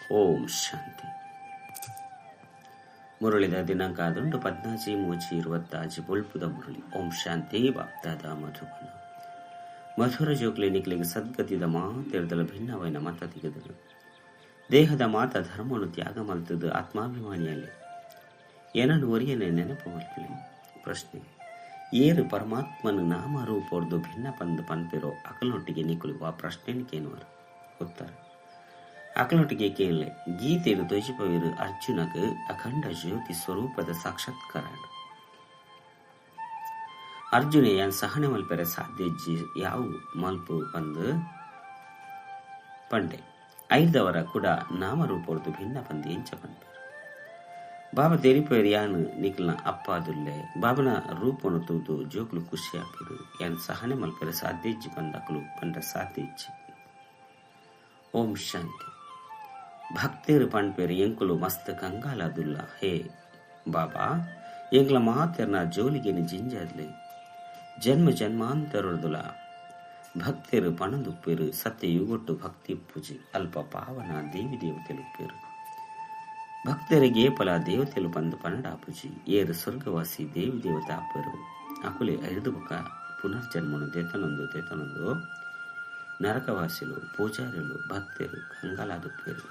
ಓಂ ಶಾಂತಿ. ಮುರಳಿದ ದಿನಾಂಕ ಆದುಂಡು 14/3/26 ಬೊಲ್ಪುದ ಮುರಳಿ. ಓಂ ಶಾಂತಿ. ಬಾಪ್ದಾದ ಮಧುಬನ ಮಧುರ ಜೋಕ್ಲಿ ನಿಕ್ಲಿಗೆ ಸದ್ಗತಿದ ಮಾತೆರ್ದಲ ಭಿನ್ನವೈನ ಮತ ತೆಗೆದರು. ದೇಹದ ಮಾತ ಧರ್ಮವನ್ನು ತ್ಯಾಗ ಮಲ್ತದ್ದು ಆತ್ಮಾಭಿಮಾನಿಯಲ್ಲಿ ಏನನ್ನು ಒರಿಯನೆ ನೆನಪು ಮಲ್ಪಲೆ. ಪ್ರಶ್ನೆ: ಏರು ಪರಮಾತ್ಮನ ನಾಮರೂಪರ್ದು ಭಿನ್ನ ಪಂದು ಪನ್ಪಿರೋ ಅಕಲನೊಟ್ಟಿಗೆ ನಿಕ್ಕುಲು ಆ ಪ್ರಶ್ನೆನಿಕೇನುವರು? ಉತ್ತರ: ಅಕಲನೊಟ್ಟಿಗೆ ಕೇಳಲೆ ಗೀತೆಯನ್ನು ತ್ವಜಿಪವಿರು ಅರ್ಜುನಗೆ ಅಖಂಡ ಜ್ಯೋತಿ ಸ್ವರೂಪದ ಸಾಕ್ಷಾತ್ಕಾರ. ಅರ್ಜುನ ಯಾನ್ ಸಹನೆ ಮಲ್ಪೆರೆ ಸಾಧ್ಯಜ್ಜಿ ಯಾವು ಮಲ್ಪು ಬಂದು ಪಂಡೆ ಐದವರ ಕೂಡ ನಾಮರೂಪರ್ದು ಭಿನ್ನ ಪಂದು ಎಂಚ ಪಂಪೇರು. ಬಾಬಾ ತೆರಿಪೇರು ಯಾನ್ ನಿಕ್ಲನ ಅಪ್ಪಾದುಲ್ಲೆ ಬಾಬನ ರೂಪನು ತೂತು ಜೋಕ್ಲು ಖುಷಿ ಹಾಕಿರು. ಯಾನ್ ಸಹನೆ ಮಲ್ಪೆರೆ ಸಾಧ್ಯಜ್ಜಿ ಬಂದಕ್ಲು ಪಂಡ ಸಾಧ್ಯಜ್ಜಿ. ಓಂ ಶಾಂತಿ. ಭಕ್ತೇರು ಪಣ್ಪೇರು ಎಂಕುಲು ಮಸ್ತ್ ಕಂಗಾಲಾದುಲ್ಲ. ಹೇ ಬಾಬಾ, ಎಂಕ್ಲ ಮಾತೆರ್ನ ಜೋಲಿಗೆನಿ ಜಿಂಜಾದ್ಲೆ ಜನ್ಮ ಜನ್ಮಾಂತರದುಲ ಭಕ್ತೇರು ಪಣದುಪ್ಪೇರು ಸತ್ಯ ಯುಗೊಟ್ಟು ಭಕ್ತಿ ಪೂಜೆ ಅಲ್ಪ ಪಾವನ ದೇವಿ ದೇವತೆಲುಪ್ಪೇರು. ಭಕ್ತರಿಗೆ ಏಪಲ ದೇವತೆಲು ಪಂದು ಪನ್ನಡಾಪುಜಿ ಏರು ಸ್ವರ್ಗವಾಸಿ ದೇವಿ ದೇವತಾ ಅಪ್ಪರು ಅಕುಲೆ ಐದು ಬಕ ಪುನರ್ಜನ್ಮನು ತೆತನೊಂದು ನರಕವಾಸಿಲು ಪೂಜಾರಿಲು ಭಕ್ತರು ಕಂಗಾಲಾದುಪ್ಪೇರು.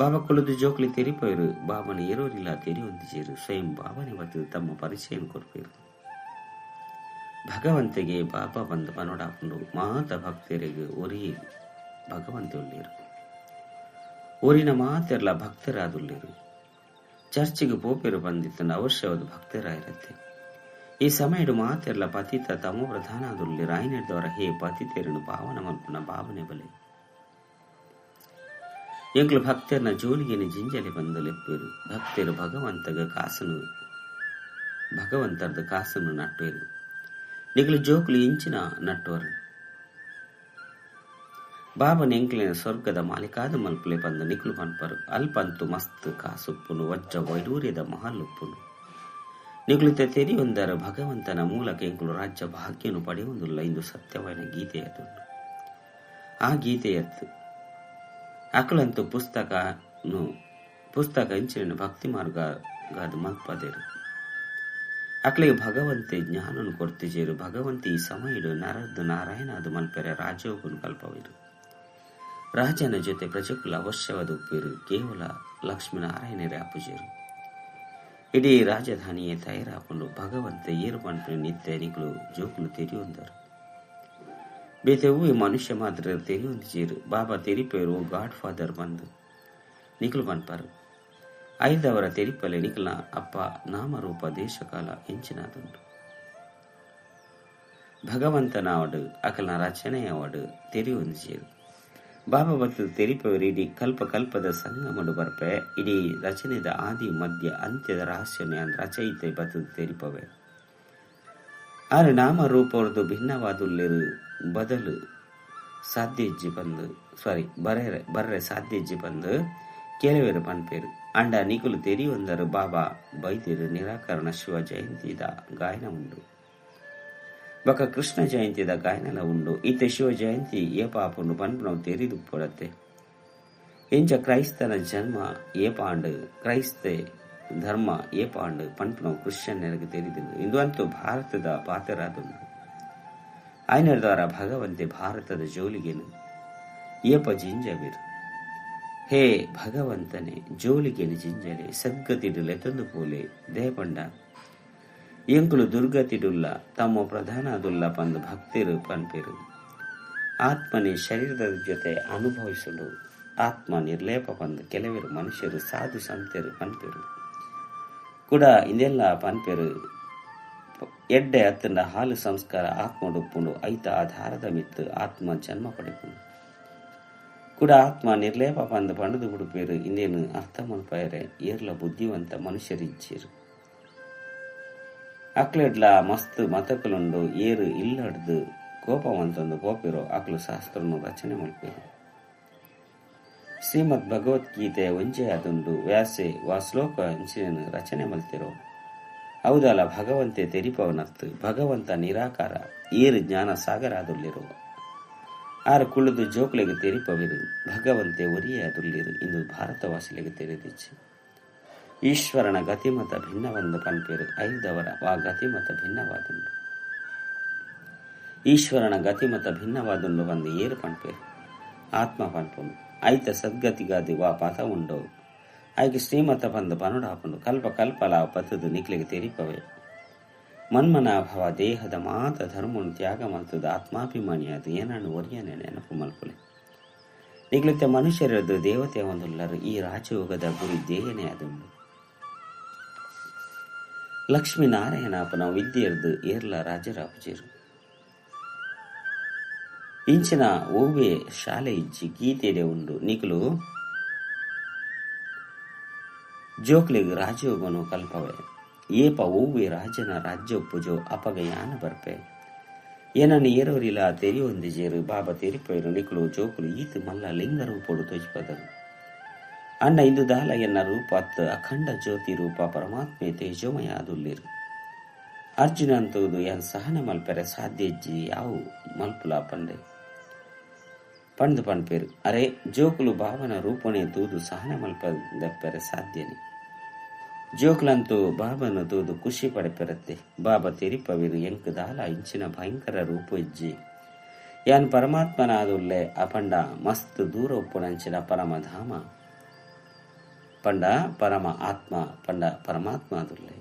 ಬಾಬಾ ಕೊಲದು ಜೋಕ್ಲಿ ತೆರಿಪೇರು ಬಾಬನ ಏರೋರಿಲ್ಲ ತೆರಿಯೊಂದಿಜೇರು ಸ್ವಯಂ ಬಾಬನೆ ವತ್ತು ತಮ್ಮ ಪರಿಚಯ ಕೊಡ್ಪೇರು. ಭಗವಂತೆಗೆ ಬಾಬಾ ಬಂದು ಪನೋಡಾಪುಂಡು ಮಾತ ಭಕ್ತರಿಗೆ ಒರಿ ಭಗವಂತ ಉಳ್ಳೇರು. ಊರಿನ ಮಾತೆರ್ಲ ಭಕ್ತರಾದುಳ್ಳೇರು. ಚರ್ಚಿಗೆ ಪೋಪೇರು ಬಂದಿತ್ತಂದು ಅವಶ್ಯವಾದ ಭಕ್ತರಾಯಿರತ್ತೆ. ಈ ಸಮಯಡು ಮಾತೆರ್ಲ ಪತಿತ ತಮೋ ಪ್ರಧಾನ ಆದುಳ್ಳೇರು. ಆಯ್ನೆಡ್ದವರ ಹೇ ಪತಿತೇರನು ಪಾವನ ಮಲ್ಪುನ ಭಾವನೆ ಬಲೆ ಎಂಕ್ಲು ಭಕ್ತರ್ನ ಜೋಲಿಗೆನೆ ಜಿಂಜಲೆ ಬಂದು ಲೆಪ್ಪೇರು. ಭಕ್ತರು ಭಗವಂತರ್ದ ಕಾಸನ್ನು ನಟ್ಟೇರು. ನಿಗ್ಲು ಜೋಕ್ಲು ಇಂಚಿನ ನಟ್ಟುವರು. ಬಾಬನ ಎಂಕ್ಲಿನ ಸ್ವರ್ಗದ ಮಾಲಿಕಾದ ಮಲ್ಪಲೆ ಬಂದು ನಿಕ್ಲು ಪನ್ಪರು. ಅಲ್ಪಂತು ಮಸ್ತ್ ಕಾಸುಪ್ಪುನು ವಜ್ರ ವೈಡೂರ್ಯದ ಮಹಲ್ಲುಪ್ಪುನು ನಿಗ್ಲಿತ ತೆರಿಯೊಂದರ ಭಗವಂತನ ಮೂಲಕ ಎಂಕ್ಲು ರಾಜ್ಯ ಭಾಗ್ಯನು ಪಡೆಯುವುದಿಲ್ಲ ಎಂದು ಸತ್ಯವಾದ ಗೀತೆಯದುಂಡು. ಆ ಗೀತೆಯತ್ತು ಅಕಲಂತು ಪುಸ್ತಕ ಇಂಚಿನ ಭಕ್ತಿ ಮಾರ್ಗದ ಮಲ್ಪದೇರು. ಅಕ್ಲಿಗೆ ಭಗವಂತೆ ಜ್ಞಾನನು ಕೊಡ್ತಿಜೇರು. ಭಗವಂತ ಈ ಸಮಯಡು ನರದ್ದು ನಾರಾಯಣ ಅದು ಮಲ್ಪೆರೆ ರಾಜೋಗನು ಕಲ್ಪವಿರು. ರಾಜನ ಜೊತೆ ಪ್ರಜೆಕುಲ ಅವಶ್ಯವಾದ ಉಪ್ಪಿರು. ಕೇವಲ ಲಕ್ಷ್ಮೀನಾರಾಯಣರೇ ಅಪುಜೇರು. ಇಡೀ ರಾಜಧಾನಿಯೇ ತಯಾರಾಪುಂಡು ಭಗವಂತ ಏರು ಪಂಪೆ ನಿತ್ಯ ನಿಕ್ಲು ಜೋಕುಲು ತೆರಿಯೊಂದರು. ಬೇತೆವು ಈ ಮನುಷ್ಯ ಮಾತ್ರ ತೆರಿಯೊಂದಿಜೇರು. ಬಾಬಾ ತೆರಿಪೇರು ಗಾಡ್ ಫಾದರ್ ಬಂದು ನಿಕ್ಲು ಪನ್ಪರು. ಐದವರ ತೆರಿಪಲೆ ನಿಕ್ಲ ಅಪ್ಪ ನಾಮರೂಪ ದೇಶಕಾಲ ಎಂಚಿನಾದುಂಡು. ಭಗವಂತನ ಅವಡು ಅಕಲ್ನ ರಚನೆಯ ಅವಡು ತೆರಿಯೊಂದಿಜೇರು. ಬಾಬಾ ಬತ್ತು ತೆರಿಪವರು ಇಡೀ ಕಲ್ಪದ ಸಂಗಮಡು ಬರ್ಪೆ ಇಡೀ ರಚನೆದ ಆದಿ ಮಧ್ಯ ಅಂತ್ಯದ ರಹಸ್ಯನೇ ರಚಯಿತೆ ಬತ್ತು ತೆರಿಪವೆ. ಆರು ನಾಮರೂಪವ್ರದ್ದು ಭಿನ್ನವಾದುಲ್ಲೇರು ಬದಲು ಸಾಧ್ಯಜ್ಜಿ ಬಂದು ಬರ್ರೆ ಸಾಧ್ಯಜ್ಜಿ ಬಂದು ಕೆಲವೇರು ಪನ್ಪೇರು. ಅಂಡ ನಿಕುಲು ತೆರಿಯೊಂದರು ಬಾಬಾ ಬೈದಿರು. ನಿರಾಕರಣ ಶಿವ ಜಯಂತಿದ ಗಾಯನ ಉಂಡು. ಬಕ ಕೃಷ್ಣ ಜಯಂತಿದ ಗಾಯನಲ ಉಂಡು. ಈತ ಶಿವ ಜಯಂತಿ ಏಪಾಪುಂಡು ಪನ್ಪುನವು ತೆರಿದುಪ್ಪಡತ್ತೆ. ಎಂಚ ಕ್ರೈಸ್ತನ ಜನ್ಮ ಏಪಾಂಡು ಕ್ರೈಸ್ತೆ ಧರ್ಮ ಏಪಾಂಡು ಪನ್ಪುನವು ಕ್ರಿಶ್ಚಿಯನ್ ನೆರಗೆ ತೆರಿದಿರು. ಇಂದು ಅಂತೂ ಭಾರತದ ಪಾತ್ರರಾದುಂಡು. ಆಯ್ನರ್ದಾರ ಭಗವಂತೆ ಭಾರತದ ಜೋಲಿಗೆನು ಏಪ ಜಿಂಜವಿರು. ಹೇ ಭಗವಂತನೇ, ಜೋಲಿಗೆನು ಜಿಂಜಲೆ ಸದ್ಗತಿಡುಲೆ ತಂದು ಪೋಲೆ ದೇಪಂಡ ಎಂಕುಲು ದುರ್ಗತಿಡುಲ್ಲ ತಮ್ಮ ಪ್ರಧಾನದುಲ್ಲ ಪಂದು ಭಕ್ತಿರು ಪನ್ಪೇರು. ಆತ್ಮನೇ ಶರೀರದ ಜೊತೆ ಅನುಭವಿಸಲು ಆತ್ಮ ನಿರ್ಲೇಪ ಪಂದು ಕೆಲವರು ಮನುಷ್ಯರು ಸಾಧು ಸಂತರು ಪನ್ಪೇರು ಕೂಡ ಇಂದೆಲ್ಲ ಪನ್ಪೇರು. ಎಡ್ಡೆ ಅತ್ತಂಡ ಹಾಲು ಸಂಸ್ಕಾರ ಆತ್ಮಡುಪ್ಪುಂಡು ಐತ ಆಧಾರದ ಮಿತ್ತು ಆತ್ಮ ಜನ್ಮ ಪಡೆಪುಂಡು ಕೂಡ ಆತ್ಮ ನಿರ್ಲೇಪ ಪಂದು ಪಂಡದು ಬಿಡುಪೇರು. ಇಂದೇನು ಅರ್ಥ ಮಲ್ಪಯರೆ ಏರ್ಲ ಬುದ್ಧಿವಂತ ಮನುಷ್ಯರಿಜ್ಜೇರು. ಅಕ್ಲೆಡ್ಲ ಮಸ್ತ್ ಮತಕುಲುಂಡು ಏರು ಇಲ್ಲಡ್ದು ಕೋಪವಂತಂದು ಕೋಪಿರೋ ಅಕ್ಲು ಶಾಸ್ತ್ರನು ರಚನೆ ಮಲ್ಪೇರು. ಶ್ರೀಮದ್ ಭಗವದ್ಗೀತೆ ಒಂಜೆ ಅದುಂಡು ವ್ಯಾಸೆ ವಾ ಶ್ಲೋಕ ಇಂಚಿನ ರಚನೆ ಮಲ್ತಿರೋ. ಹೌದಲ್ಲ, ಭಗವಂತೆ ತೆರಿಪವನರ್ತು ಭಗವಂತ ನಿರಾಕಾರ ಏರು ಜ್ಞಾನ ಸಾಗರ ಆದುಲ್ಲಿರುವ ಆರು ಕುಳಿದು ಜೋಕ್ಲೆಗೆ ತೆರಿಪವಿರು ಭಗವಂತೆ ಒರಿಯೇ ಅದುಲ್ಲಿರು ಇಂದು ಭಾರತವಾಸಿಲೆಗೆ ತೆರೆದಿಚ್ಚಿ ಈಶ್ವರನ ಗತಿಮತ ಭಿನ್ನವಂದು ಪನ್ಪೇರು ಐದವರ ಆ ಗತಿಮತ ಭಿನ್ನವಾದುಂಡು ಈಶ್ವರನ ಗತಿಮತ ಭಿನ್ನವಾದುಂಡು ಬಂದು ಏರು ಪನ್ಪೇರು ಆತ್ಮ ಪನ್ಪುಂಡು ಐತ ಸದ್ಗತಿಗಾದಿ ವಾ ಪಥ ಉಂಡು ಆಯ್ಕೆ ಶ್ರೀಮತ ಬಂದು ಪನುಡಾಪುಂಡು ಕಲ್ಪ ಕಲ್ಪಲ ಪಥದು ನಿಕ್ಲಿಗೆ ತೆರಿಪವೇ ಮನ್ಮನಾಭವ ದೇಹದ ಮಾತ ಧರ್ಮನು ತ್ಯಾಗ ಮಲ್ತದ ಆತ್ಮಾಭಿಮಾನಿ ಅದು ಏನನ್ನು ಒರಿಯನೆ ನೆನಪು ಮಲ್ಪುಲೆ ನಿಗ್ಲಿತ ಮನುಷ್ಯರದು ದೇವತೆ ಒಂದುಲ್ಲರು ಈ ರಾಜಯೋಗದ ಗುರಿ ದೇಯನೇ ಅದುಂಡು ಲಕ್ಷ್ಮೀನಾರಾಯಣಪ್ಪನ ವಿದ್ಯೆಯರ್ದು ಏರ್ಲ ರಾಜರಾಪುಜೇರು ಇಂಚಿನ ಓವೆ ಶಾಲೆ ಇಜ್ಜಿ ಗೀತೆಡೆ ಉಂಡು ನಿಕ್ಲು ಜೋಕ್ಲಿಗೆ ರಾಜಯೋಗನು ಕಲ್ಪವೇ ಏಪ ಓವೆ ರಾಜನ ರಾಜ್ಯೋಪ್ಪುಜೋ ಅಪಗ ಯಾನ ಬರ್ಪೆ ಏನನ್ನು ಏರೋರಿಲ್ಲ ತೆರಿಯೊಂದಿಜೇರು ಬಾಬಾ ತೆರಿಪೇರು ನಿಕ್ಲು ಜೋಕುಲು ಈತು ಮಲ್ಲ ಲಿಂಗ ರೂಪಡು ತೋಜ್ಪದರು ಅಣ್ಣ ಇಂದು ದಾಲ ಎನ್ನ ರೂಪ ಅತ್ತ ಅಖಂಡ ಜ್ಯೋತಿ ರೂಪ ಪರಮಾತ್ಮೆ ತೇಜೋಮಯ ಅದುಲ್ಲಿರು ಅರ್ಜುನ ಅಂತುದು ಏನ್ ಸಹನ ಮಲ್ಪೆರೆ ಸಾಧ್ಯ ಇಜ್ಜಿ ಯಾವ ಮಲ್ಪುಲ ಪಂಡೆ ಪಂಡು ಪನ್ಪೇರು ಅರೆ ಜೋಕುಲು ಭಾವನ ರೂಪಣೆ ತೂದು ಸಹನ ಮಲ್ಪೆರೆ ಸಾಧ್ಯನೆ ಜೋಕ್ಲಂತೂ ಬಾಬನ ತೂದು ಖುಷಿ ಪಡೆಪೆರತ್ತೆ ಬಾಬಾ ತೆರಿಪವಿರು ಎಂಕ್ ದಾಲ ಇಂಚಿನ ಭಯಂಕರ ರೂಪ ಇಜ್ಜಿ ಯಾನ್ ಪರಮಾತ್ಮನಾದುಲ್ಲೆ ಅಪಂಡ ಮಸ್ತ್ ದೂರ ಉಪ್ಪುನಂಚಿನ ಪರಮಧಾಮ ಪಂಡ ಪರಮ ಆತ್ಮ ಪಂಡ ಪರಮಾತ್ಮ ಅದುಲ್ಲೆ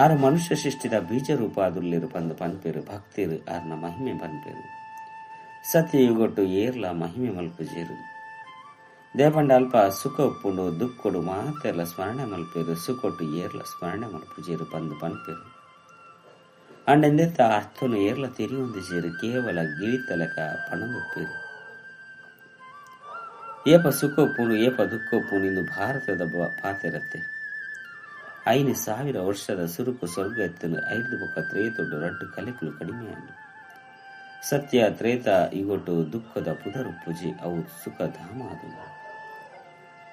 ಆರ ಮನುಷ್ಯ ಸೃಷ್ಟಿದ ಬೀಜ ರೂಪ ಅದುಲ್ಲಿರು ಪಂದು ಪನ್ಪೇರು ಭಕ್ತಿರು ಆರ್ನ ಮಹಿಮೆ ಪನ್ಪೇರು ಸತ್ಯಯುಗೊಟ್ಟು ಏರ್ಲ ಮಹಿಮೆ ಮಲ್ಪುಜೇರು ದೇಪಂಡ ಅಲ್ಪ ಸುಖ ಉಪ್ಪುಂಡು ದುಃಖಡು ಮಾತೆಲ್ಲ ಸ್ಮರಣೆ ಮಲ್ಪೇರು ಸುಖೊಟ್ಟು ಏರ್ಲ ಸ್ಮರಣೆ ಮಲ್ಪುಜೇರು ಪಂದು ಪನ್ಪೇರು ಅಂಡೆಂದೆತ್ತ ಅರ್ಥನು ಏರ್ಲ ತೆರಿಯೊಂದಿಜೇರು ಕೇವಲ ಗಿಳಿತಲಕ ಪಣದುಪ್ಪೇರು ಏಪ ಸುಖ ಉಪ್ಪುನು ಏಪ ದುಃಖ ಉಪ್ಪುನು ಇಂದು ಭಾರತದ ಪಾತೆರತ್ತೆ 5,000 ವರ್ಷದ ಸುರುಕು ಸ್ವರ್ಗ ಎತ್ತನು 5 ಬೊಕ್ಕ ತ್ರೇತೊಡ್ಡು ರಡ್ಡು ಕಲೆಕುಲು ಕಡಿಮೆಯಾನು ಸತ್ಯ ತ್ರೇತ ಇಗೊಟ್ಟು ದುಃಖದ ಪುದರುಪ್ಪುಜಿ ಅವು ಸುಖ ಧಾಮ ಅದು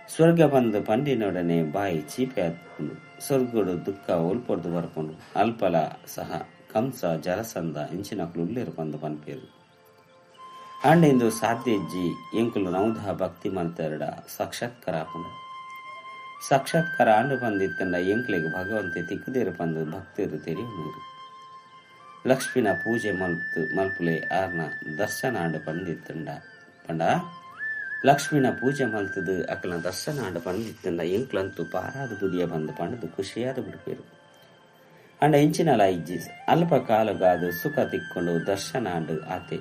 ಸ್ವರ್ಗ ಬಂದು ಪಂಡಿನೊಡನೆ ಬಾಯಿ ಚೀಪೆ ಹತ್ಕೊಂಡು ಸ್ವರ್ಗಡು ದುಃಖ ಒಲ್ಪೊಡ್ದು ಬರ್ಕೊಂಡು ಅಲ್ಪಲ ಸಹ ಕಂಸ ಜಲಸಂದ ಇಂಚಿನಕ್ಲು ಉಳ್ಳೇರು ಬಂದು ಪನ್ಪೇರು ಅಂಡೆಂದು ಸಾಧ್ಯ ಇಜ್ಜಿ ಎಂಕುಲು ನೌಧ ಭಕ್ತಿ ಮಂತೆರಡ ಸಾಕ್ಷಾತ್ಕಾರ ಸಾಕ್ಷಾತ್ಕಾರ ಆಂಡು ಬಂದಿತ್ತಂಡ ಎಂಕ್ಲೆಗೆ ಭಗವಂತೆ ತಿಕ್ಕದೇರು ಬಂದು ಭಕ್ತರು ತೆರೆಯ ನೀರು ಲಕ್ಷ್ಮಿನ ಪೂಜೆ ಮಲ್ಪುಲೆ ಆರ್ನ ದರ್ಶನ ಆಂಡು ಬಂದಿತ್ತಂಡ ಪಂಡ ಲಕ್ಷ್ಮಿನ ಪೂಜೆ ಮಲ್ತದು ಅಕ್ಕನ ದರ್ಶನ ಆಂಡು ಬಂದಿತ್ತಂಡ ಎಂಕ್ಲಂತೂ ಪಾರಾದ ಬುದಿಯ ಬಂದು ಪಂಡದು ಖುಷಿಯಾದ ಬಿಡ್ಪೇರು ಅಂಡ ಇಂಚಿನಲ ಇಜ್ಜಿ ಅಲ್ಪ ಕಾಲಗಾದು ಸುಖ ತಿಕ್ಕೊಂಡು ದರ್ಶನ ಆಂಡು ಆತೆ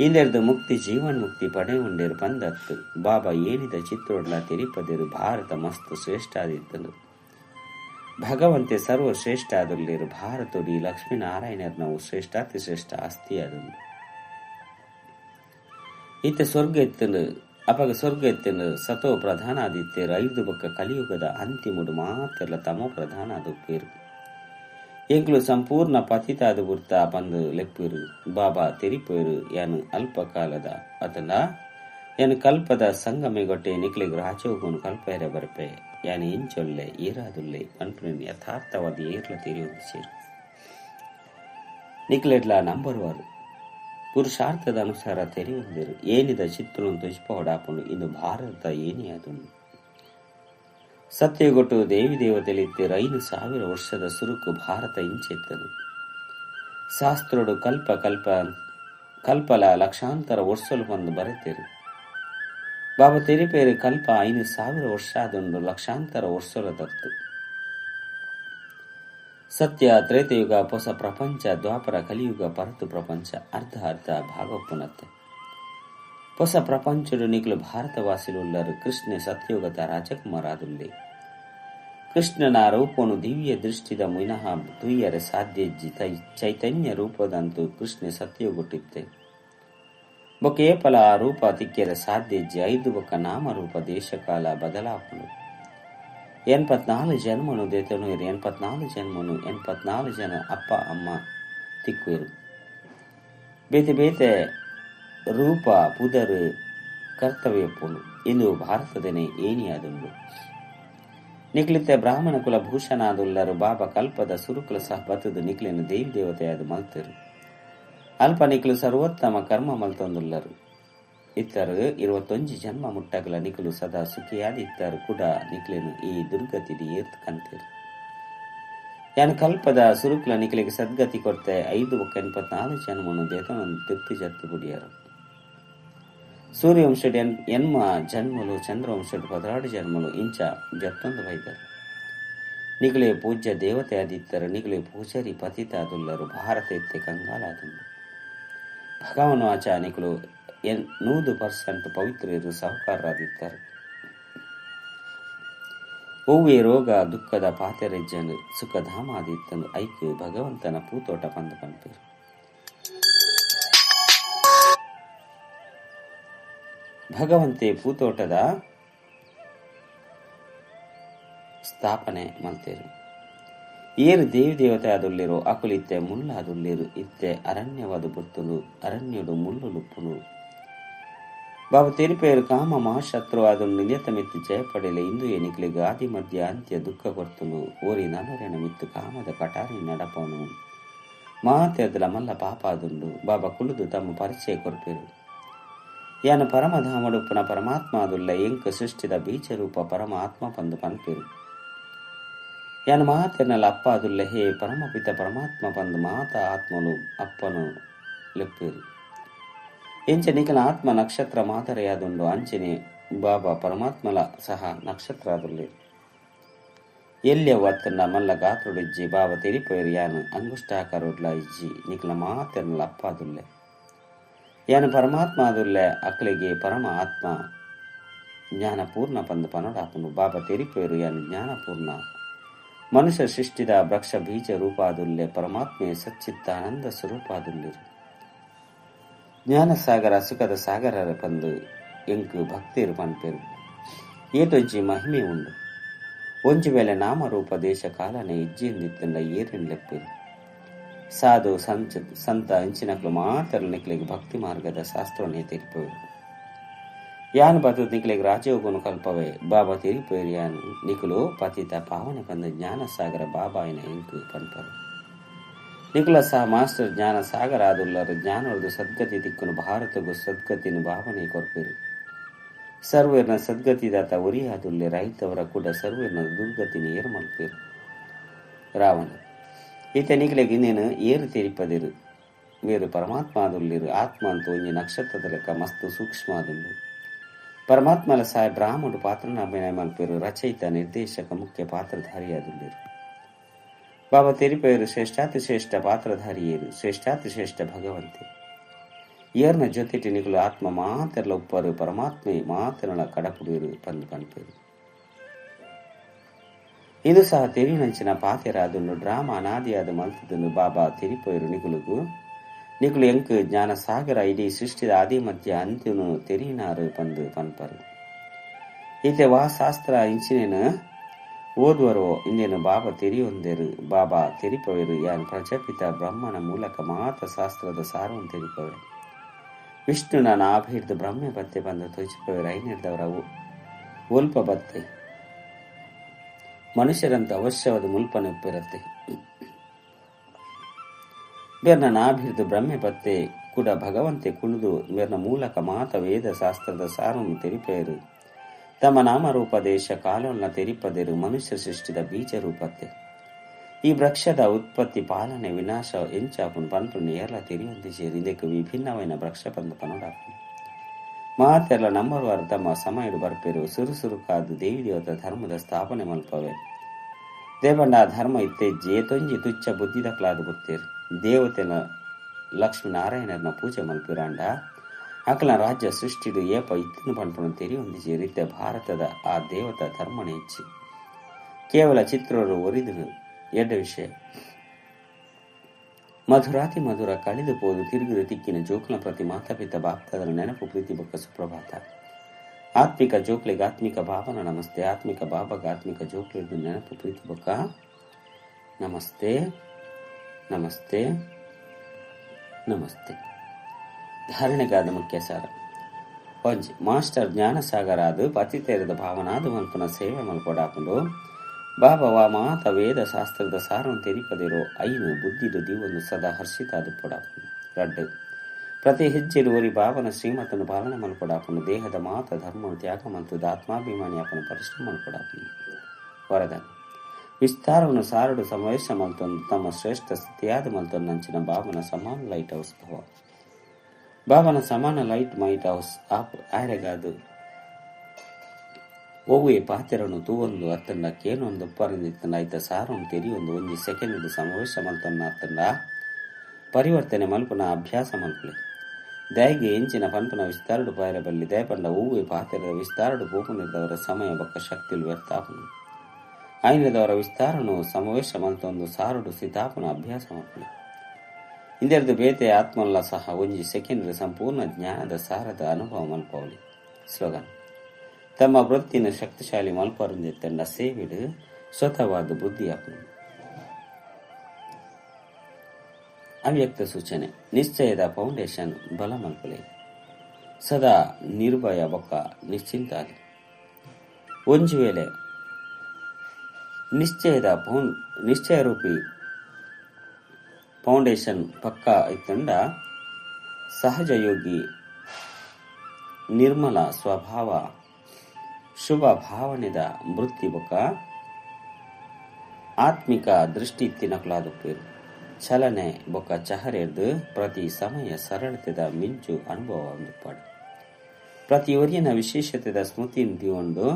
ಇಂದೆರ್ದು ಮುಕ್ತಿ ಜೀವನ್ ಮುಕ್ತಿ ಪಡೆ ಉಂಡೇರು ಬಂದತ್ತು ಬಾಬಾ ಏನಿದ ಚಿತ್ರೋಡ್ಲ ತೆರಿಪದೇರು ಭಾರತ ಮಸ್ತ್ ಶ್ರೇಷ್ಠ ಆದಿತ್ತನು ಭಗವಂತೆ ಸರ್ವ ಶ್ರೇಷ್ಠ ಆದುಲ್ಲೇರು ಭಾರತೋಡಿ ಲಕ್ಷ್ಮೀನಾರಾಯಣರ್ ನಾವು ಶ್ರೇಷ್ಠಾತಿ ಶ್ರೇಷ್ಠ ಆಸ್ತಿ ಆದನು ಇತ್ತ ಸ್ವರ್ಗ ಎತ್ತನು ಅಪಗ ಸ್ವರ್ಗ ಎತ್ತನು ಸತೋ ಪ್ರಧಾನ ಆದಿತ್ಯರು 5 ಬೊಕ್ಕ ಕಲಿಯುಗದ ಅಂತಿಮುಡು ಮಾತೆಲ್ಲ ತಮೋ ಪ್ರಧಾನ ಆದುಪ್ಪೇರು ಎಂಕ್ಲು ಸಂಪೂರ್ಣ ಪತಿತಾದ ಗುರ್ತ ಬಂದು ಲೆಪ್ಪಿರು ಬಾಬಾ ತೆರಿಪೇರು ಯಾನು ಅಲ್ಪ ಕಾಲದ ಅತಂಡ ಯಾನು ಕಲ್ಪದ ಸಂಗಮೆಗೊಟ್ಟೆ ನಿಕ್ಲಿಗೆ ರಾಜೋಗುನು ಕಲ್ಪೆರೆ ಬರ್ಪೆ ಯಾನು ಇಂಚೊಲ್ಲೆ ಏರಾದುಲ್ಲೆ ಪನ್ಪುನ ಯಥಾರ್ಥವಾದ ಏರ್ಲ ತೆರೆಯೊಂದಿಸೇರು ನಿಕ್ಲೆಡ್ಲ ನಂಬರ್ವಾರು ಪುರುಷಾರ್ಥದ ಅನುಸಾರ ತೆರೆಯೊಂದಿರು ಏನಿದ ಚಿತ್ರವನ್ನು ತುಜ್ಪೋಡಾಪುಂಡು ಇಂದು ಭಾರತ ಏನೇ ಅದನ್ನು ಸತ್ಯಗೊಟ್ಟು ದೇವಿ ದೇವತೆಲಿತ್ತಿರ 5,000 ವರ್ಷದ ಸುರುಕು ಭಾರತ ಇಂಚೆತ್ತದು ಶಾಸ್ತ್ರೋಡು ಕಲ್ಪಲ ಲಕ್ಷಾಂತರ ವರ್ಷಲು ಬಂದು ಬರೆತೇರು ಬಾಬಾ ತೆರಿಪೇರು ಕಲ್ಪ 5,000 ವರ್ಷ ಆದುಂಡು ಲಕ್ಷಾಂತರ ವರ್ಷಲ ತತ್ತು ಸತ್ಯ ತ್ರೇತಯುಗ ಹೊಸ ಪ್ರಪಂಚ ದ್ವಾಪರ ಕಲಿಯುಗ ಪರತು ಪ್ರಪಂಚ ಅರ್ಧ ಭಾಗಪ್ಪುನತ್ತೆ ಹೊಸ ಪ್ರಪಂಚಡು ನಿಕ್ಲು ಭಾರತವಾಸಿಲುಲ್ಲರು ಕೃಷ್ಣ ಸತ್ಯೋಗತ ರಾಜಕುಮಾರಾದುಲ್ಲೆ ಕೃಷ್ಣನ ರೂಪನು ದಿವ್ಯ ದೃಷ್ಟಿದ ಮುನಃ ತುಯ್ಯರೆ ಸಾಧ್ಯಜ್ಜಿ ಚೈತನ್ಯ ರೂಪದಂತೂ ಕೃಷ್ಣ ಸತ್ಯೋಗೊಟ್ಟಿತ್ತೆ ಬೊಕೇಪಲ ಆ ರೂಪ ತಿಕ್ಕೆರೆ ಸಾಧ್ಯಜ್ಜಿ 5 ಬೊಕ್ಕ ನಾಮರೂಪ ದೇಶಕಾಲ ಬದಲಾಪುಳು 84 ಜನ್ಮನು ದೇತನು 84 ಜನ್ಮನು 84 ಜನ ಅಪ್ಪ ಅಮ್ಮ ತಿಕ್ಕುವರು ಬೇತೆ ಬೇತೆ ರೂಪ ಪುದರು ಕರ್ತವ್ಯಪ್ಪುನು ಇಂದು ಭಾರತದನೆ ಏನಿಯಾದುಂಡು ನಿಕ್ಲಿತೆ ಬ್ರಾಹ್ಮಣ ಕುಲ ಭೂಷಣಾದುಲ್ಲರು ಬಾಬಾ ಕಲ್ಪದ ಸುರುಕುಲ ಸಹ ಬತ್ತದು ನಿಕ್ಲಿನ ದೇವಿ ದೇವತೆಯಾದ ಮಲ್ತರು ಅಲ್ಪ ನಿಖಲು ಸರ್ವೋತ್ತಮ ಕರ್ಮ ಮಲ್ತೊಂದುಲ್ಲರು. ಇತ್ತರು 21 ಜನ್ಮ ಮುಟ್ಟಗಲ ನಿಖಲು ಸದಾ ಸುಖಿಯಾದ ಇತ್ತರು ಕೂಡ ನಿಖಲೇನು ಈ ದುರ್ಗತಿಡಿ ಏರ್ತು ಕಂತೀರು. ಯಾನು ಕಲ್ಪದ ಸುರುಕ್ಲ ನಿಖಲಿಗೆ ಸದ್ಗತಿ ಕೊಡ್ತೆ 584 ಜನ್ಮನು ದೇತನೊಂದು ತಿರ್ತಿ ಜತ್ತು ಬುಡಿಯರು. ಸೂರ್ಯವಂಶಡ್ ಎನ್ಮ ಜನ್ಮಲು ಚಂದ್ರವಂಶಡ್ 16 ಜನ್ಮಲು ಇಂಚ ಜತ್ತೊಂದು ಬೈದರು. ನಿಗಳೆ ಪೂಜ್ಯ ದೇವತೆ ಆದಿತ್ತರು. ನಿಗಳೆ ಪೂಜಾರಿ ಪತಿತಾದುಲ್ಲರು. ಭಾರತ ಎತ್ತೆ ಕಂಗಾಲಾದುಂಡು. ಭಗವನು ಆಚ ನಿಖಲು 100% ಪವಿತ್ರರು ಸಾಹುಕಾರರಾದಿತ್ತರು. ಹೂವೇ ರೋಗ ದುಃಖದ ಪಾತೆರೆಜ್ಜನು ಸುಖಧಾಮಾದಿತ್ತನು ಐಕ್ಯ ಭಗವಂತನ ಪೂತೋಟ ಪಂದ ಪಂಪೇರು. ಭಗವಂತೆ ಪೂತೋಟದ ಸ್ಥಾಪನೆ ಮಲ್ತೇರು. ಏರು ದೇವಿ ದೇವತೆ ಆದುಲ್ಲಿರು ಅಕುಲಿತ್ತೆ ಮುಲ್ಲಾದುಲ್ಲಿರು ಇತ್ತೆ ಅರಣ್ಯವಾದ ಬುತ್ತುಲು ಅರಣ್ಯಡು ಮುಳ್ಳು ಲುಪ್ಪುಲು. ಬಾಬು ತೆರಿಪೇರು ಕಾಮ ಮಹಾಶತ್ರು ಅದನ್ನು ನಿಯತ ಮಿತ್ತು ಜಯಪಡೆಯಲು ಇಂದು ಎನಿಕಲಿಗೆ ಆದಿ ಮಧ್ಯ ಅಂತ್ಯ ದುಃಖ ಕೊರ್ತಲು ಓರಿ ನಲರೆನ ಮಿತ್ತು ಕಾಮದ ಕಟಾರಿ ನಡಪನು ಮಾತೆದಲ ಮಲ್ಲ ಪಾಪ ಆದುಂಡು. ಬಾಬಾ ಕುಳಿದು ತಮ್ಮ ಪರಿಚಯ ಕೊರ್ಪೇರು. ಯಾನ ಪರಮಧಾಮಡುಪ್ಪನ ಪರಮಾತ್ಮ ಆದುಲ್ಲ ಎಂಕ ಸೃಷ್ಟಿದ ಬೀಜ ರೂಪ ಪರಮ ಆತ್ಮ ಪಂದು ಪನ್ಪೇರು. ಯಾನ ಮಾತೆನಲ್ಲ ಅಪ್ಪ ಆದುಲ್ಲ ಹೇ ಪರಮಪಿತ ಪರಮಾತ್ಮ ಪಂದು ಮಾತ ಆತ್ಮನು ಅಪ್ಪನು ಲೆಪ್ಪೇರು. ಎಂಚ ನಿಖಲ ಆತ್ಮ ನಕ್ಷತ್ರ ಮಾದರೆಯಾದುಂಡು ಅಂಚನೆ ಬಾಬಾ ಪರಮಾತ್ಮಲ ಸಹ ನಕ್ಷತ್ರ ಆದುಲ್ಲೆ. ಎಲ್ಲಿಯವತ್ತನ್ನ ಮಲ್ಲ ಗಾತ್ರೊಡಿಜ್ಜಿ ಬಾಬಾ ತೆರಿಪೇರು ಯಾನು ಅಂಗುಷ್ಟಾಕಾರೊಡ್ಲ ಇಜ್ಜಿ ನಿಖಲ ಮಾತೆನಲ್ಲ ಅಪ್ಪ ಆದುಲ್ಲೆ. ಯಾನು ಪರಮಾತ್ಮ ಆದುಲ್ಲೆ ಅಕ್ಕಳಿಗೆ ಪರಮ ಆತ್ಮ ಜ್ಞಾನಪೂರ್ಣ ಪಂದು ಪನೋಡಾಪನು. ಬಾಬಾ ತೆರಿಪೇರು ಯಾನು ಜ್ಞಾನಪೂರ್ಣ ಮನುಷ್ಯ ಸೃಷ್ಟಿದ ವೃಕ್ಷ ಬೀಜ ರೂಪ ಆದುಲ್ಲೆ ಪರಮಾತ್ಮೆಯ ಸಚ್ಚಿತ್ತಾನಂದ ಸ್ವರೂಪ ಆದುಲ್ಲಿರು. ಜ್ಞಾನ ಸಾಗರ ಸುಖದ ಸಾಗರ ಪಂದು ಎಂಕು ಭಕ್ತಿರು ಪನ್ಪೇರು. ಏತೊಂಜಿ ಮಹಿಮೆ ಉಂಡು. ಒಂಜು ವೇಳೆ ನಾಮರೂಪ ದೇಶ ಕಾಲನೆ ಇಜ್ಜಿಂದಿತ್ತಂಡ ಏರಿನ ಲೆಪ್ಪೇರು. ಸಾಧು ಸಂತ ಇಂಚಿನಕ್ಲು ಮಾತ್ರ ನಿಕ್ಲಿಗೆ ಭಕ್ತಿ ಮಾರ್ಗದ ಶಾಸ್ತ್ರವನ್ನೇ ತೆರಿಪೇರು. ಯಾನು ಬದು ನಿಕ್ಲಿಗೆ ರಾಜಯೋಗನು ಕಲ್ಪವೇ ಬಾಬಾ ತೆರಿಪೇರು. ಯಾನು ನಿಖಲು ಪತಿತ ಪಾವನೆ ಪಂದ ಜ್ಞಾನ ಸಾಗರ ಬಾಬಾಯಿನ ಎಂಕು ಪನ್ಪರು. ನಿಖಲ ಸಹ ಮಾಸ್ಟರ್ ಜ್ಞಾನ ಸಾಗರ ಆದುಲ್ಲರು. ಜ್ಞಾನವರದು ಸದ್ಗತಿ ದಿಕ್ಕನು ಭಾರತಗೂ ಸದ್ಗತಿನ ಭಾವನೆ ಕೊರ್ಪೇರು. ಸರ್ವೇರ್ನ ಸದ್ಗತಿದಾತ ಒರಿಯಾದುಲ್ಲೆ ರೈತವರ ಕೂಡ ಸರ್ವೇರ್ನ ದುರ್ಗತಿನ ಏರು ಮಲ್ಪೇರು. ರಾವಣ ಈತ ನಿಖಲಿಗೆ ಇನ್ನೇನು ಏರು ತೆರಿಪದಿರು ಬೇರು ಪರಮಾತ್ಮ ಆದುಲ್ಲಿರು. ಆತ್ಮ ಅಂತ ಒಂಜಿ ನಕ್ಷತ್ರದ ಲೆಕ್ಕ ಮಸ್ತು ಸೂಕ್ಷ್ಮ ಆದುಂಡು. ಪರಮಾತ್ಮಲ ಸಹ ಬ್ರಾಹ್ಮಣು ಪಾತ್ರನ ಅಭಿನಯ ಮಲ್ಪೇರು. ರಚಯಿತ ನಿರ್ದೇಶಕ ಮುಖ್ಯ ಪಾತ್ರಧಾರಿಯಾದುಲ್ಲಿರು. ಬಾಬಾ ತೆರಿಪೇರು ಶ್ರೇಷ್ಠಾತಿ ಶ್ರೇಷ್ಠ ಪಾತ್ರಧಾರಿಯರು. ಶ್ರೇಷ್ಠಾತಿ ಶ್ರೇಷ್ಠ ಭಗವಂತೆ ಏರ್ನ ಜೊತೆಟಿ ನಿಖಲು ಆತ್ಮ ಮಾತೆರಲ ಉಪ್ಪರು ಪರಮಾತ್ಮೆ ಮಾತೆರಳ ಕಡಪುಡಿಯರು ಪಂದು ಪನ್ಪೇರು. ಇದು ಸಹ ತೆರಿನಂಚಿನ ಪಾತೆರಾದುಂಡು. ಡ್ರಾಮ ಅನಾದಿಯಾದ ಮಲ್ತದನ್ನು ಬಾಬಾ ತೆರಿಪೇರು ನಿಖಲು ಎಂಕ್ ಜ್ಞಾನ ಸಾಗರ ಇಡೀ ಸೃಷ್ಟಿದ ಆದಿ ಮಧ್ಯ ಅಂತ್ಯನು ತೆರಿನಾರು ಪಂದು ಪನ್ಪರು. ಇತ್ತೆ ವಾ ಶಾಸ್ತ್ರ ಇಂಚಿನೇನು ಓದುವರೋ ಇಂದೇನು ಬಾಬಾ ತೆರಿಯೊಂದೇರು. ಬಾಬಾ ತೆರಿಪವೇರು ಯಾನು ಪ್ರಜಾಪಿತ ಬ್ರಹ್ಮನ ಮೂಲಕ ಮಾತ ಶಾಸ್ತ್ರದ ಸಾರವನ್ನು ತೆರಿಪವೆ. ವಿಷ್ಣುನ ನಾಭಿರ್ದು ಬ್ರಹ್ಮೆ ಬತ್ತೆ ಬಂದು ತೊಚಿಪವೇರು. ಐನಿರ್ದವರ ಒಲ್ಪ ಬತ್ತೆ ಮನುಷ್ಯರಂತ ಅವಶ್ಯವಾದ ಮುಲ್ಪನೊಪ್ಪಿರತ್ತೆ. ಬೇರ್ನ ನಾಭಿರ್ದು ಬ್ರಹ್ಮೆ ಬತ್ತೆ ಕೂಡ ಭಗವಂತೆ ಕುಣಿದು ಬೇರ್ನ ಮೂಲಕ ಮಾತ ವೇದ ಶಾಸ್ತ್ರದ ಸಾರವನ್ನು ತೆರಿಪೇರು. ತಮ್ಮ ನಾಮರೂಪ ದೇಶ ಕಾಲೋಲ್ನ ತೆರಿಪದಿರು ಮನುಷ್ಯ ಸೃಷ್ಟಿದ ಬೀಜ ರೂಪತ್ತೆ. ಈ ವೃಕ್ಷದ ಉತ್ಪತ್ತಿ ಪಾಲನೆ ವಿನಾಶ ಎಂಚಾಪುನ್ ಪಂಪುನ್ ಏರ್ಲ ತೆರಿಯೊಂದು ಸೇರಿ ಇದಕ್ಕೆ ವಿಭಿನ್ನವೈನ ವೃಕ್ಷ ಪಂದ ಪನೋಡಾಪುನ್ ಮಾತೆಲ್ಲ ನಂಬರ್ವಾರು ತಮ್ಮ ಸಮಯಡು ಬರ್ಪೇರು. ಸುರುಸುರುಕಾದು ದೇವಿ ದೇವತ ಧರ್ಮದ ಸ್ಥಾಪನೆ ಮಲ್ಪವೆ. ದೇವಂಡ ಧರ್ಮ ಇತ್ತೆಜ್ಜಿ ಏತೊಂಜಿ ತುಚ್ಚ ಬುದ್ಧಿದಕ್ಲಾದು ಗೊತ್ತೇರು. ದೇವತೆನ ಲಕ್ಷ್ಮೀನಾರಾಯಣನ ಪೂಜೆ ಮಲ್ಪಿರಾಂಡ ಅಕಲ ರಾಜ್ಯ ಸೃಷ್ಟಿಡು ಏಪ ಇತ್ತಿನ ಪಂಪುನ ತೆರಿಯೊಂದು ಸೇರಿದ್ದೆ ಭಾರತದ ಆ ದೇವತಾ ಧರ್ಮನ ಹೆಚ್ಚಿ ಕೇವಲ ಚಿತ್ರರು ಒರಿದು ಎಡ್ಡ ವಿಷಯ ಮಧುರಾತಿ ಮಧುರ ಕಳೆದು ಪೋದು ತಿರುಗಿದ ತಿಕ್ಕಿನ ಜೋಕ್ಲ ಪ್ರತಿ ಮಾತಾಪಿತ ಬಾಪ್ತದರ ನೆನಪು ಪ್ರೀತಿ ಬೊಕ್ಕ ಸುಪ್ರಭಾತ. ಆತ್ಮಿಕ ಜೋಕ್ಲಿಗೆ ಆತ್ಮಿಕ ಬಾಬನ ನಮಸ್ತೆ. ಆತ್ಮಿಕ ಬಾಬಾಗ ಆತ್ಮಿಕ ಜೋಕ್ಲಿಗೆ ನೆನಪು ಪ್ರೀತಿ ಬೊಕ್ಕ ನಮಸ್ತೆ ನಮಸ್ತೆ ನಮಸ್ತೆ. ಧಾರಣೆಗಾದ ಮುಖ್ಯ ಸಾರ ಒಂಜಿ ಮಾಸ್ಟರ್ ಜ್ಞಾನ ಸಾಗರ ಅದು ಪತಿತೇರದ ಭಾವನಾದು ಮಲ್ಪನ ಸೇವೆ ಮಲ್ಕೊಡಾಪುಂಡು. ಬಾಬಾ ವಾ ಮಾತ ವೇದ ಶಾಸ್ತ್ರದ ಸಾರವನ್ನು ತೆರಿಪದಿರೋ ಐನು ಬುದ್ಧಿಡು ದಿವನ್ನು ಸದಾ ಹರ್ಷಿತಾದು ಪೊಡಾಪುಂಡು. ರಡ್ಡು ಪ್ರತಿ ಹೆಜ್ಜೆಲು ಒರಿ ಬಾಬನ ಶ್ರೀಮತನು ಪಾಲನೆ ಮಲ್ಕೊಡಾಪನು ದೇಹದ ಮಾತ ಧರ್ಮನು ತ್ಯಾಗ ಮಂತುದ ಆತ್ಮಾಭಿಮಾನಿ ಅಪನ ಪರಿಶ್ರಮ ಮಲ್ಕೊಡಾಪನು ವರದಾನ ವಿಸ್ತಾರವನ್ನು ಸಾರಡು ಸಮಾವೇಶ ಮಲ್ತೊಂದು ತಮ್ಮ ಶ್ರೇಷ್ಠ ಸ್ಥಿತಿಯಾದ ಮಲ್ತೊಂದು ನಂಚಿನ ಬಾಬನ ಸಮಾನ ಲೈಟ್ ಹೌಸ್ ಭವ ಬಾಬನ ಸಮಾನ ಲೈಟ್ ಮೈಟ್ ಹೌಸ್ ಆಪ್ ಆರೆಗಾದು ಒವ್ವೆ ಪಾತೆರನು ತೂವೊಂದು ಅತ್ತಂಡ ಕೇನೊಂದು ಉಪ್ಪರಿಂದಿತ್ತಂಡ ಐತ ಸಾರನ್ನು ತೆರಿಯೊಂದು ಒಂಜಿ ಸೆಕೆಂಡ್ ಸಮಾವೇಶ ಮಲ್ತೊನ್ನ ಅತ್ತಂಡ ಪರಿವರ್ತನೆ ಮಲ್ಪನ ಅಭ್ಯಾಸ ಮಲ್ಪಲೆ ದಯಗೆ ಎಂಚಿನ ಪಂಪನ ವಿಸ್ತಾರಡು ಪಾಯರ ಬಲ್ಲಿ ದಯಪಂಡ ಹೂವೆ ಪಾತೆರದ ವಿಸ್ತಾರಡು ಪೋಪುನಿದ್ದವರ ಸಮಯ ಬೊಕ್ಕ ಶಕ್ತಿಲು ವ್ಯರ್ಥಾಪನು ಆಯ್ನದವರ ವಿಸ್ತಾರನು ಸಮಾವೇಶ ಮಲ್ತೊಂದು ಸಾರಡು ಸಿತಾಪನ ಅಭ್ಯಾಸ ಮಲ್ಪಲೆ ಇಂದೆರದು ಬೇತೆ ಆತ್ಮಲ್ಲ ಸಹ ಒಂಜಿ ಸೆಕೆಂಡ್ ಸಂಪೂರ್ಣ ಜ್ಞಾನದ ಸಾರದ ಅನುಭವ ಮಲ್ಪವಲಿ ಸ್ಲೋಗನ್ ತಮ್ಮ ವೃತ್ತಿನ ಶಕ್ತಿಶಾಲಿ ಮಲ್ಪರುಂದೆತ್ತಂಡ ಸೇವಿಡು ಸ್ವತಃವಾದ ಬುದ್ಧಿಯಾಪನು ಅವ್ಯಕ್ತ ಸೂಚನೆ ನಿಶ್ಚಯದ ಫೌಂಡೇಶನ್ ಬಲ ಮಲ್ಪಲೆ ಸದಾ ನಿರ್ಭಯ ಬೊಕ್ಕ ನಿಶ್ಚಿಂತಾಗಿ ಒಂಜು ವೇಳೆ ನಿಶ್ಚಯ ರೂಪಿ ಫೌಂಡೇಶನ್ ಪಕ್ಕ ಇತ್ತಂಡ ಸಹಜ ಯೋಗಿ ನಿರ್ಮಲ ಸ್ವಭಾವ ಶುಭ ಭಾವನೆದ ವೃತ್ತಿ ಬೊಕ್ಕ ಆತ್ಮಿಕ ದೃಷ್ಟಿ ತಿನ್ನಕಲಾದುಪ್ಪೇರು ಚಲನೆ ಬೊಕ್ಕ ಚಹರೆರ್ದು ಪ್ರತಿ ಸಮಯ ಸರಳತೆದ ಮಿಂಚು ಅನುಭವ ಒಂದುಪಾಡು ಪ್ರತಿ ಒರಿಯನ ವಿಶೇಷತೆದ ಸ್ಮೃತಿ ತಿಗೊಂಡು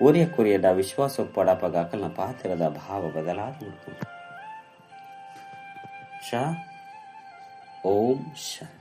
ಒರಿಯ ಕೊರಿಯದ ವಿಶ್ವಾಸೊಪ್ಪಡಪಗ ಅಕಲ್ನ ಪಾತ್ರದ ಭಾವ ಬದಲಾದ ಓಂ ಶಾಂತಿ.